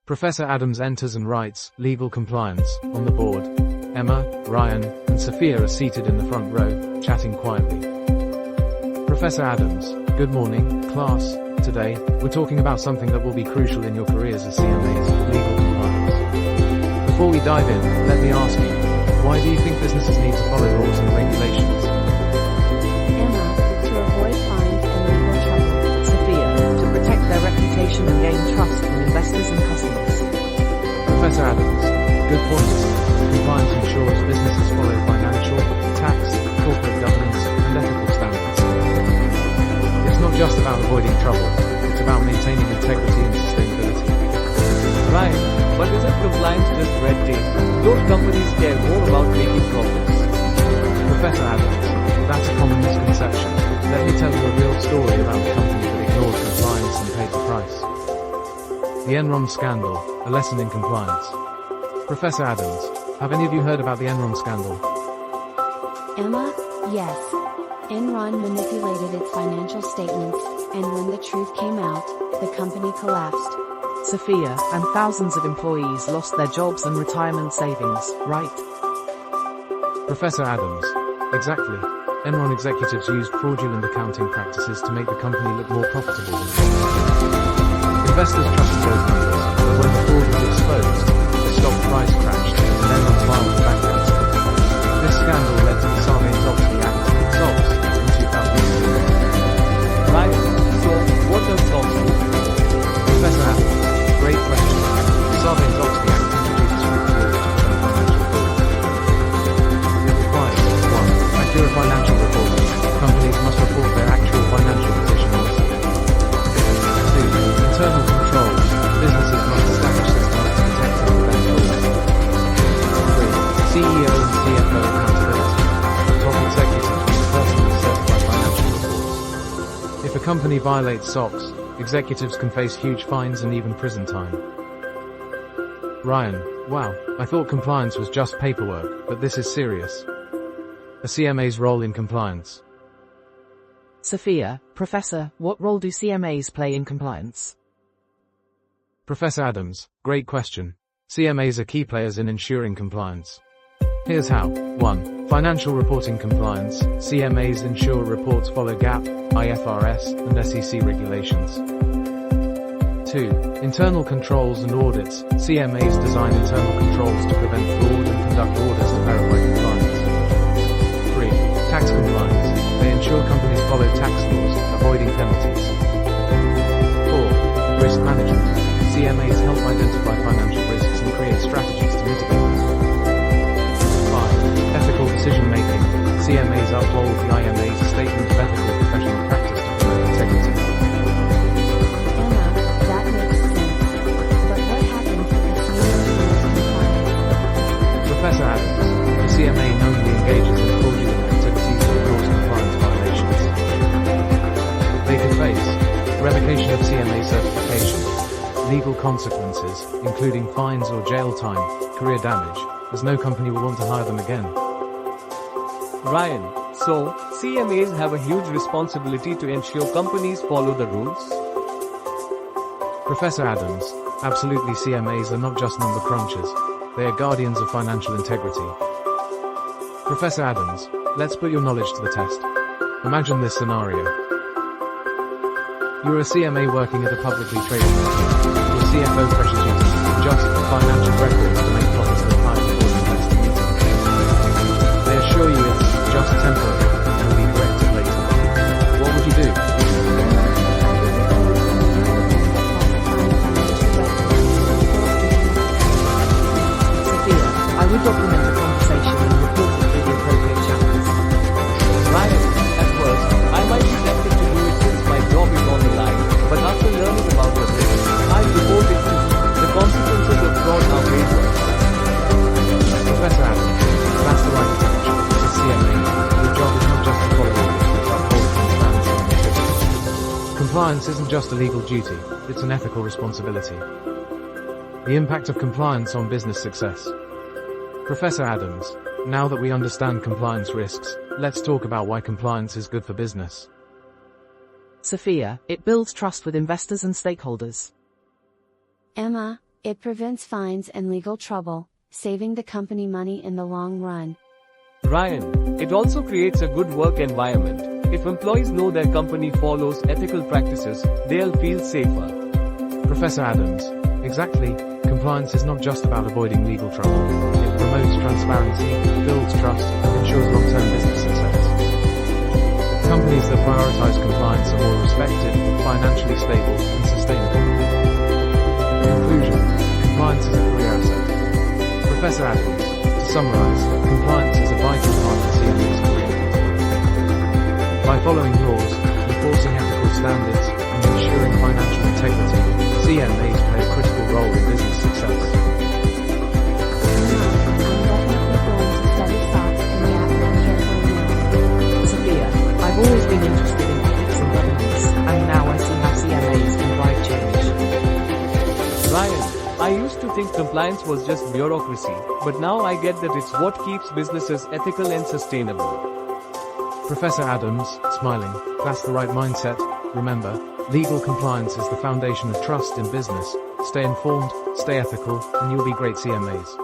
Professor Adams enters and writes, legal compliance, on the board. Emma, Ryan, and Sophia are seated in the front row, chatting quietly. Professor Adams, good morning, class. Today, we're talking about something that will be crucial in your careers as CMAs, legal compliance. Before we dive in, let me ask you, why do you think businesses need to follow laws and regulations? Emma, to avoid fines and legal trouble. Sophia, to protect their reputation and gain trust from investors and customers. Professor Adams, good points. Compliance ensures businesses follow financial, tax, corporate governance, and ethical standards. It's not just about avoiding trouble, it's about maintaining integrity and sustainability. Right, but isn't compliance just red tape? Don't companies care more about making profits? Professor Adams, that's a common misconception. Let me tell you a real story about a company that ignored compliance and paid the price. The Enron scandal, a lesson in compliance. Professor Adams, have any of you heard about the Enron scandal? Emma, yes. Enron manipulated its financial statements, and when the truth came out, the company collapsed. Sophia, and thousands of employees lost their jobs and retirement savings, right? Professor Adams, exactly. Enron executives used fraudulent accounting practices to make the company look more profitable. Investors trusted those numbers, but when the fraud was exposed, the stock price crashed, and Enron filed for bankruptcy. This scandal led to the Sarbanes-Oxley Act, SOX, in 2006. Right, so what does SOX do? Professor Adams, great question. The Sarbanes-Oxley Act introduces strict rules to prevent financial fraud. It requires 1. Accurate financial reporting. Companies must report their actual financial position honestly. 2. Internal controls. Businesses must establish systems to detect and prevent fraud. 3. CEO and CFO accountability. Top executives must personally certify financial reports. If a company violates SOX, executives can face huge fines and even prison time. Ryan, wow, I thought compliance was just paperwork, but this is serious. A CMA's role in compliance. Sophia, Professor, what role do CMAs play in compliance? Professor Adams, great question. CMAs are key players in ensuring compliance. Here's how. 1. Financial reporting compliance. CMAs ensure reports follow GAAP, IFRS, and SEC regulations. 2. Internal controls and audits. CMAs design internal controls to prevent fraud and conduct audits to verify compliance. 3. Tax compliance. They ensure companies follow tax laws, avoiding penalties. 4. Risk management. CMAs help identify financial risks and create strategies to mitigate them. 5. Ethical decision making. CMAs uphold the IMA's statement of ethical professional practice to promote integrity. Emma, that makes sense. But what happens if a CMA is compliant? Professor Adams, the CMA knowingly engages in fraudulent activities or ignores compliance violations. They could face revocation of CMA certification, legal consequences, including fines or jail time, career damage, as no company will want to hire them again. Ryan, so CMAs have a huge responsibility to ensure companies follow the rules? Professor Adams, absolutely. CMAs are not just number crunchers, they are guardians of financial integrity. Professor Adams, let's put your knowledge to the test. Imagine this scenario. You're a CMA working at a publicly traded company. Your CFO pressures you to adjust financial records to make profits look higher before an investor meeting. They assure you it's just temporary and will be corrected later. What would you do? Sophia, I would document the conversation and report it through the appropriate channels. Ryan, at first, I might be tempted to do it since my job is on the line, but after learning about the risk, I report it too. The consequences of fraud are way worse. Professor Adams, that's the right approach. As a CMA, your job is not just to follow orders, but to uphold transparency and integrity. Compliance isn't just a legal duty, it's an ethical responsibility. The impact of compliance on business success. Professor Adams, now that we understand compliance risks, let's talk about why compliance is good for business. Sophia, it builds trust with investors and stakeholders. Emma, It prevents fines and legal trouble, saving the company money in the long run. Ryan, it also creates a good work environment. If employees know their company follows ethical practices, they'll feel safer. Professor Adams, exactly, compliance is not just about avoiding legal trouble. It promotes transparency, builds trust, and ensures long-term business success. Companies that prioritize compliance are more respected, financially stable, and sustainable. Conclusion: compliance is a career asset. Professor Adams, to summarize, compliance is a vital part of CMA's career. By following laws, enforcing ethical standards, and ensuring financial integrity, CMAs play a critical role in business success. Sophia, I've always been interested in ethics and governance, and now I see how CMAs can drive change. Ryan, I used to think compliance was just bureaucracy, but now I get that it's what keeps businesses ethical and sustainable. Professor Adams, smiling, that's the right mindset. Remember, legal compliance is the foundation of trust in business. Stay informed, stay ethical, and you'll be great CMAs.